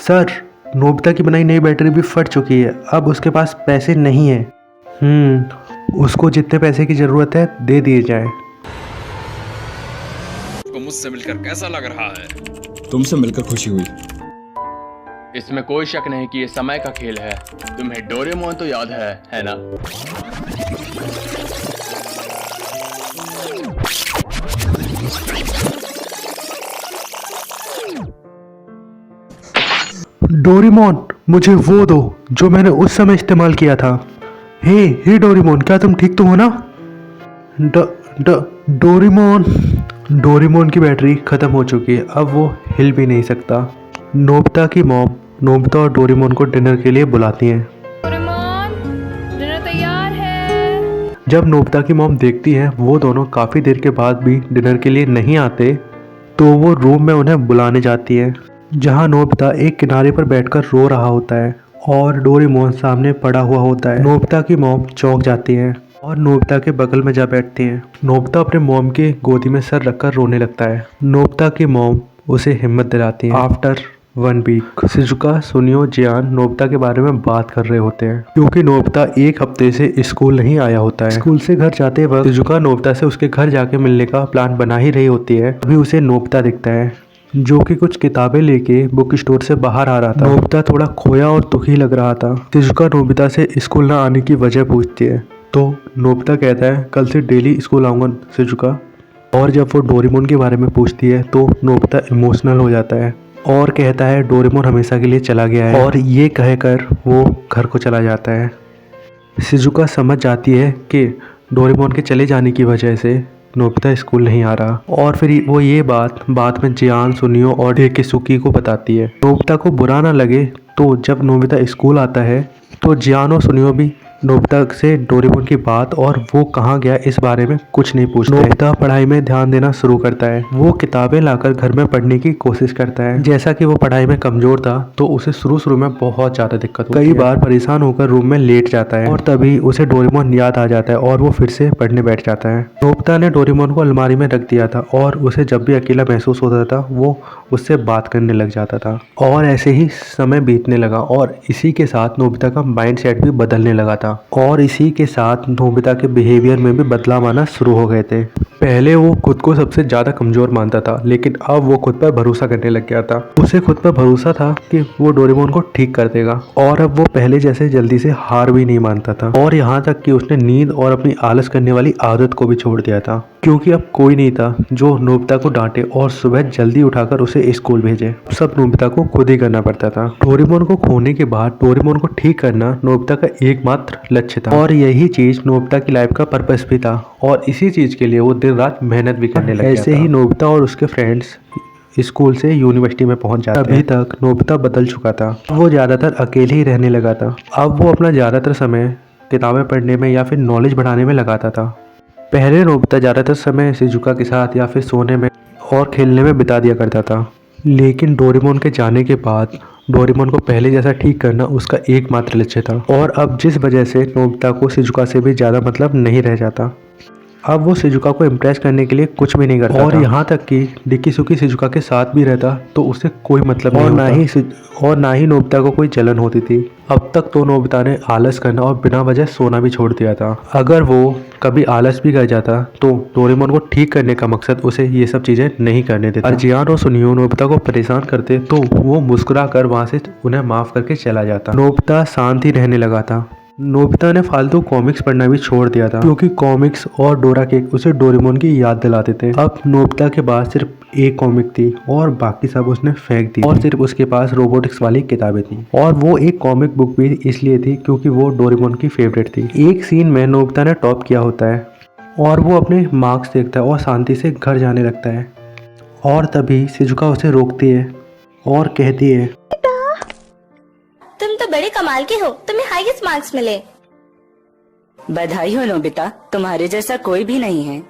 Sir, Nobita की बनाई नई बैटरी भी फट चुकी है, अब उसके पास पैसे नहीं है। उसको जितने पैसे की जरूरत है दे दिए जाए। को मुझसे मिलकर कैसा लग रहा है? तुमसे मिलकर खुशी हुई। इसमें कोई शक नहीं कि ये समय का खेल है। तुम्हें डोरेमोन तो याद है ना? डोरेमोन, मुझे वो दो जो मैंने उस समय इस्तेमाल किया था। हे डोरेमोन, क्या तुम ठीक तो हो ना? डोरेमोन। डोरेमोन की बैटरी खत्म हो चुकी है, अब वो हिल भी नहीं सकता। नोबिता की मॉम नोबिता और डोरेमोन को डिनर के लिए बुलाती हैं। डोरेमोन, डिनर तैयार है। जब नोबिता की मॉम देखती है वो दोनों काफ़ी देर के बाद भी डिनर के लिए नहीं आते, तो वो रूम में उन्हें बुलाने जाती है, जहाँ नोबिता एक किनारे पर बैठकर रो रहा होता है और डोरेमोन सामने पड़ा हुआ होता है। नोबिता की मॉम चौंक जाती है और नोबिता के बगल में जा बैठती हैं। नोबिता अपने मॉम के गोदी में सर रखकर रोने लगता है। नोबिता की मॉम उसे हिम्मत दिलाती है। आफ्टर 1 वीक शिजुका, सुनियो, जियान नोबिता के बारे में बात कर रहे होते हैं, क्योंकि नोबिता एक हफ्ते से स्कूल नहीं आया होता है। स्कूल से घर जाते वक्त शिजुका नोबिता से उसके घर जाके मिलने का प्लान बना ही रही होती है, अभी उसे नोबिता दिखता है जो कि कुछ किताबें लेके बुक स्टोर से बाहर आ रहा था। नोबिता थोड़ा खोया और दुखी लग रहा था। शिजुका नोबिता से स्कूल ना आने की वजह पूछती है, तो नोबिता कहता है कल से डेली स्कूल आऊंगा शिजुका। और जब वो डोरेमोन के बारे में पूछती है तो नोबिता इमोशनल हो जाता है और कहता है डोरेमोन हमेशा के लिए चला गया है, और ये कहकर वो घर को चला जाता है। शिजुका समझ जाती है कि डोरेमोन के चले जाने की वजह से नोबिता स्कूल नहीं आ रहा, और फिर वो ये बात बाद में जियान, सुनियो और डेकिसुकी को बताती है। नोबिता को बुरा ना लगे तो जब नोबिता स्कूल आता है तो जियान और सुनियो भी नोबिता से डोरेमोन की बात और वो कहाँ गया इस बारे में कुछ नहीं पूछते। नोबिता पढ़ाई में ध्यान देना शुरू करता है। वो किताबें लाकर घर में पढ़ने की कोशिश करता है। जैसा कि वो पढ़ाई में कमजोर था तो उसे शुरू में बहुत ज्यादा दिक्कत होती है। कई बार परेशान होकर रूम में लेट जाता है और तभी उसे डोरेमोन याद आ जाता है और वो फिर से पढ़ने बैठ जाता है। नोबिता ने डोरेमोन को अलमारी में रख दिया था और उसे जब भी अकेला महसूस होता था वो उससे बात करने लग जाता था, और ऐसे ही समय बीतने लगा और इसी के साथ नोबिता का माइंड सेट भी बदलने लगा था, और इसी के साथ नोबिता के बिहेवियर में भी बदलाव आना शुरू हो गए थे। पहले वो खुद को सबसे ज्यादा कमजोर मानता था, लेकिन अब वो खुद पर भरोसा करने लग गया था। उसे खुद पर भरोसा था कि वो डोरेमोन को ठीक कर देगा, और अब वो पहले जैसे जल्दी से हार भी नहीं मानता था। और यहाँ तक कि उसने नींद और अपनी आलस करने वाली आदत को भी छोड़ दिया था, क्योंकि अब कोई नहीं था जो नोबिता को डांटे और सुबह जल्दी उठाकर उसे स्कूल भेजे। सब नोबिता को खुद ही करना पड़ता था। डोरेमोन को खोने के बाद डोरेमोन को ठीक करना नोबिता का एकमात्र लक्ष्य था, और यही चीज नोबिता की लाइफ का पर्पस भी था, और इसी चीज के लिए वो दिन रात मेहनत भी करने लगा। ऐसे ही नोबिता और उसके फ्रेंड्स स्कूल से यूनिवर्सिटी में पहुंच जाते। अभी तक नोबिता बदल चुका था, वो ज्यादातर अकेले ही रहने लगा था। अब वो अपना ज्यादातर समय किताबें पढ़ने में या फिर नॉलेज बढ़ाने में लगाता था। पहले नोबिता ज़्यादातर समय शिजुका के साथ या फिर सोने में और खेलने में बिता दिया करता था, लेकिन डोरेमोन के जाने के बाद डोरेमोन को पहले जैसा ठीक करना उसका एकमात्र लक्ष्य था, और अब जिस वजह से नोबिता को शिजुका से भी ज़्यादा मतलब नहीं रह जाता। अब वो शिजुका को इम्प्रेस करने के लिए कुछ भी नहीं करता, और यहाँ तक कि डेकिसुकी शिजुका के साथ भी रहता तो उसे कोई मतलब नहीं होता, और ना ही नोबिता को कोई जलन होती थी। अब तक तो नोबिता ने आलस करना और बिना वजह सोना भी छोड़ दिया था। अगर वो कभी आलस भी कर जाता तो डोरेमोन को ठीक करने का मकसद उसे ये सब चीजें नहीं करने देता। और जियान और सुनियो नोबिता को परेशान करते तो वो मुस्कुरा कर वहाँ से उन्हें माफ करके चला जाता। नोबिता शांत ही रहने लगा था। नोबिता ने फालतू कॉमिक्स पढ़ना भी छोड़ दिया था, क्योंकि कॉमिक्स और डोरा केक उसे डोरेमोन की याद दिलाते थे। अब नोबिता के पास सिर्फ एक कॉमिक थी और बाकी सब उसने फेंक दी, और सिर्फ उसके पास रोबोटिक्स वाली किताबें थी, और वो एक कॉमिक बुक भी इसलिए थी क्योंकि वो डोरेमोन की फेवरेट थी। एक सीन में नोबिता ने टॉप किया होता है और वो अपने मार्क्स देखता है और शांति से घर जाने लगता है, और तभी शिजुका उसे रोकती है और कहती है, तुम तो बड़े कमाल के हो, तुम्हें हाईएस्ट मार्क्स मिले। बधाई हो नोबिता, तुम्हारे जैसा कोई भी नहीं है।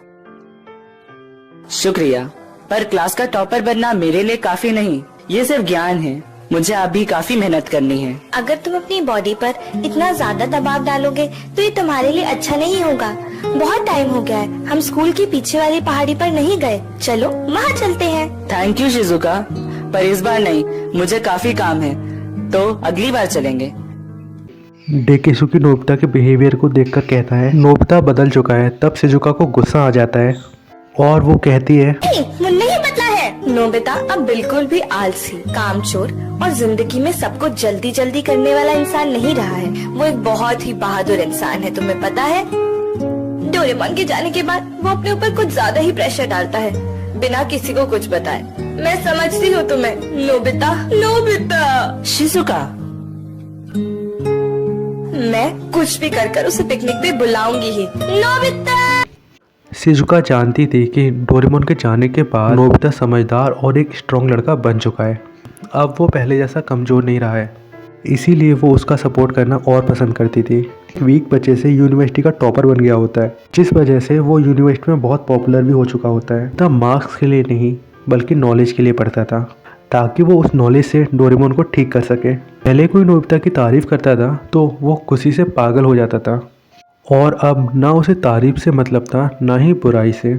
शुक्रिया, पर क्लास का टॉपर बनना मेरे लिए काफी नहीं, ये सिर्फ ज्ञान है। मुझे अभी काफी मेहनत करनी है। अगर तुम अपनी बॉडी पर इतना ज्यादा दबाव डालोगे तो ये तुम्हारे लिए अच्छा नहीं होगा। बहुत टाइम हो गया है, हम स्कूल की पीछे वाली पहाड़ी पर नहीं गए, चलो वहाँ चलते हैं। थैंक यू शिजुका, पर इस बार नहीं, मुझे काफी काम है, तो अगली बार चलेंगे। डेकिसुकी नोबिता के बिहेवियर को देखकर कहता है नोबिता बदल चुका है। तब शिजुका को गुस्सा आ जाता है और वो कहती है वो नहीं बदला है। नोबिता अब बिल्कुल भी आलसी, कामचोर और जिंदगी में सब कुछ जल्दी जल्दी करने वाला इंसान नहीं रहा है। वो एक बहुत ही बहादुर इंसान है, तुम्हें पता है। डोरेमोन के जाने के बाद वो अपने ऊपर कुछ ज्यादा ही प्रेशर डालता है, बिना किसी को कुछ बताए। मैं समझती हूँ तुम्हें नोबिता। नोबिता शिजुका, मैं कुछ भी कर उसे पिकनिक पे बुलाऊंगी ही। नोबिता शिजुका जानती थी कि डोरेमोन के जाने के बाद नोबिता समझदार और एक स्ट्रॉन्ग लड़का बन चुका है। अब वो पहले जैसा कमज़ोर नहीं रहा है, इसीलिए वो उसका सपोर्ट करना और पसंद करती थी। वीक बच्चे से यूनिवर्सिटी का टॉपर बन गया होता है, जिस वजह से वो यूनिवर्सिटी में बहुत पॉपुलर भी हो चुका होता है। तब मार्क्स के लिए नहीं बल्कि नॉलेज के लिए पढ़ता था, ताकि वो उस नॉलेज से डोरेमोन को ठीक कर सके। पहले कोई नोबिता की तारीफ़ करता था तो वो खुशी से पागल हो जाता था, और अब ना उसे तारीफ से मतलब था ना ही बुराई से।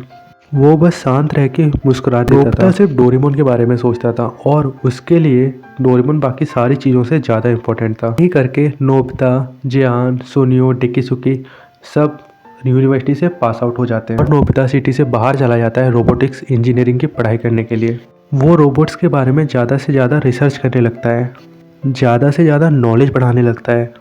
वो बस शांत रह के मुस्कुरा देता था, सिर्फ डोरेमोन के बारे में सोचता था और उसके लिए डोरेमोन बाकी सारी चीज़ों से ज़्यादा इम्पोर्टेंट था। यही करके नोबिता, जियान, सुनियो, डेकिसुकी सब यूनिवर्सिटी से पास आउट हो जाते हैं और नोबिता सिटी से बाहर चला जाता है रोबोटिक्स इंजीनियरिंग की पढ़ाई करने के लिए। वो रोबोट्स के बारे में ज़्यादा से ज़्यादा रिसर्च करने लगता है, ज़्यादा से ज़्यादा नॉलेज बढ़ाने लगता है।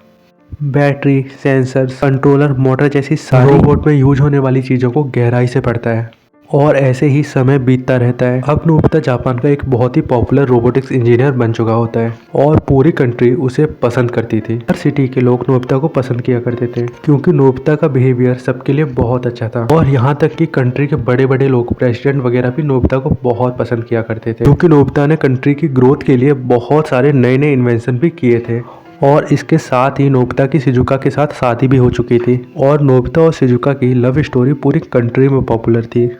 बैटरी, सेंसर, कंट्रोलर, मोटर जैसी सारी रोबोट में यूज होने वाली चीज़ों को गहराई से पढ़ता है और ऐसे ही समय बीतता रहता है। अब नोबिता जापान का एक बहुत ही पॉपुलर रोबोटिक्स इंजीनियर बन चुका होता है और पूरी कंट्री उसे पसंद करती थी। हर सिटी के लोग नोबिता को पसंद किया करते थे क्योंकि नोबिता का बिहेवियर सबके लिए बहुत अच्छा था, और यहाँ तक कि कंट्री के बड़े बड़े लोग, प्रेसिडेंट वगैरह भी नोबिता को बहुत पसंद किया करते थे, क्योंकि नोबिता ने कंट्री की ग्रोथ के लिए बहुत सारे नए नए इन्वेंशन भी किए थे। और इसके साथ ही नोबिता की शिजुका के साथ शादी भी हो चुकी थी और नोबिता और शिजुका की लव स्टोरी पूरी कंट्री में पॉपुलर थी।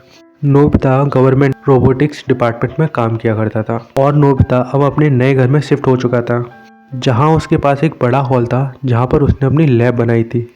नोबिता गवर्नमेंट रोबोटिक्स डिपार्टमेंट में काम किया करता था और नोबिता अब अपने नए घर में शिफ्ट हो चुका था, जहां उसके पास एक बड़ा हॉल था जहां पर उसने अपनी लैब बनाई थी,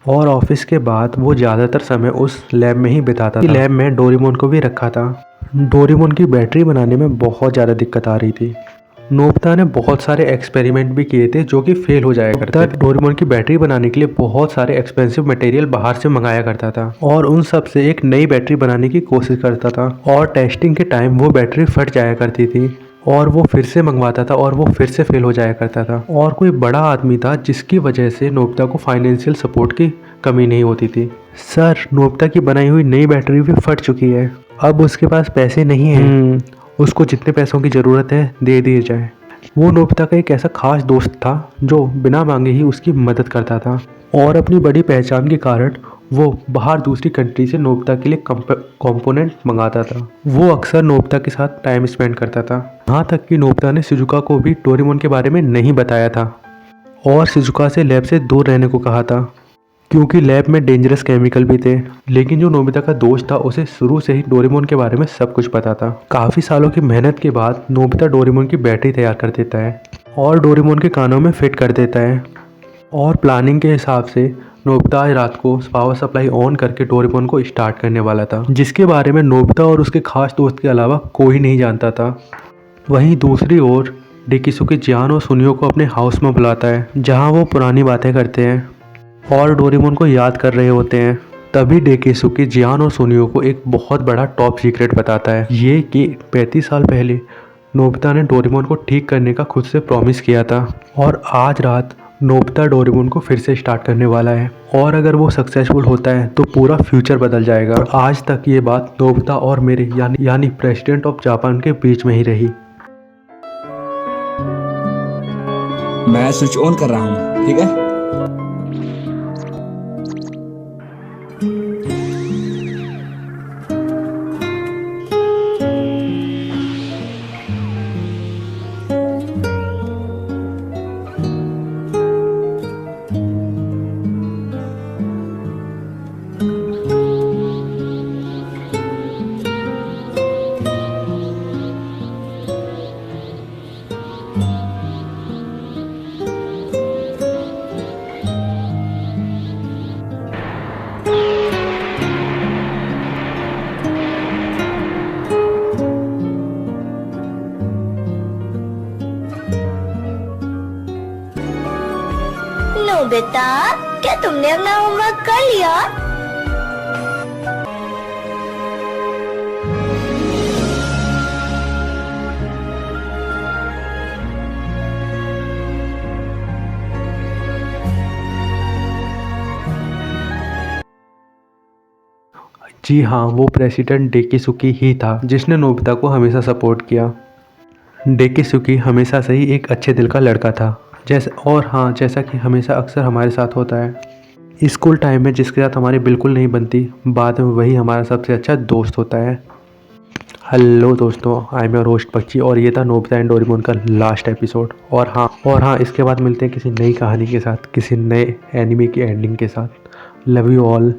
और ऑफिस के बाद वो ज़्यादातर समय उस लैब में ही बिताता था। लैब में डोरेमोन को भी रखा था। डोरेमोन की बैटरी बनाने में बहुत ज़्यादा दिक्कत आ रही थी। नोबिता ने बहुत सारे एक्सपेरिमेंट भी किए थे जो कि फेल हो जाया करते थे। डोरेमोन की बैटरी बनाने के लिए बहुत सारे एक्सपेंसिव मटेरियल बाहर से मंगाया करता था और उन सब से एक नई बैटरी बनाने की कोशिश करता था, और टेस्टिंग के टाइम वो बैटरी फट जाया करती थी और वो फिर से मंगवाता था और वो फिर से फेल हो जाया करता था। और कोई बड़ा आदमी था जिसकी वजह से नोबिता को फाइनेंशियल सपोर्ट की कमी नहीं होती थी। सर, नोबिता की बनाई हुई नई बैटरी भी फट चुकी है, अब उसके पास पैसे नहीं हैं, उसको जितने पैसों की ज़रूरत है दे दिए जाए। वो नोबिता का एक ऐसा खास दोस्त था जो बिना मांगे ही उसकी मदद करता था, और अपनी बड़ी पहचान के कारण वो बाहर दूसरी कंट्री से नोबिता के लिए कंपोनेंट मंगाता था। वो अक्सर नोबिता के साथ टाइम स्पेंड करता था, यहाँ तक कि नोबिता ने शिजुका को भी डोरेमोन के बारे में नहीं बताया था और शिजुका से लैब से दूर रहने को कहा था, क्योंकि लैब में डेंजरस केमिकल भी थे। लेकिन जो नोबिता का दोस्त था उसे शुरू से ही डोरेमोन के बारे में सब कुछ पता था। काफ़ी सालों की मेहनत के बाद नोबिता डोरेमोन की बैटरी तैयार कर देता है और डोरेमोन के कानों में फिट कर देता है, और प्लानिंग के हिसाब से नोबिता आज रात को पावर सप्लाई ऑन करके डोरेमोन को स्टार्ट करने वाला था, जिसके बारे में नोबिता और उसके खास दोस्त के अलावा कोई नहीं जानता था। वहीं दूसरी ओर डेकिसुकी जियान और सुनियो को अपने हाउस में बुलाता है, जहाँ वो पुरानी बातें करते हैं और डोरेमोन को याद कर रहे होते हैं। तभी डेकिसुकी जियान और सुनियो को एक बहुत बड़ा टॉप सीक्रेट बताता है, ये कि 35 साल पहले नोबिता ने डोरेमोन को ठीक करने का खुद से प्रॉमिस किया था, और आज रात नोबिता डोरेमोन को फिर से स्टार्ट करने वाला है, और अगर वो सक्सेसफुल होता है तो पूरा फ्यूचर बदल जाएगा। और आज तक ये बात नोबिता और मेरे यानी प्रेसिडेंट ऑफ जापान के बीच में ही रही। मैं स्विच ऑन कर रहा हूँ, ठीक है? नोबिता, क्या तुमने अपना होमवर्क कर लिया? जी हाँ, वो प्रेसिडेंट डेकिसुकी ही था जिसने नोबिता को हमेशा सपोर्ट किया। डेकिसुकी हमेशा से ही एक अच्छे दिल का लड़का था, जैसा कि हमेशा अक्सर हमारे साथ होता है। स्कूल टाइम में जिसके साथ हमारी बिल्कुल नहीं बनती, बाद में वही हमारा सबसे अच्छा दोस्त होता है। हेलो दोस्तों, आई एम योर होस्ट पक्षी और ये था नोबिता एंड डोरेमोन का लास्ट एपिसोड। और हाँ, इसके बाद मिलते हैं किसी नई कहानी के साथ, किसी नए एनिमे की एंडिंग के साथ। Love you all.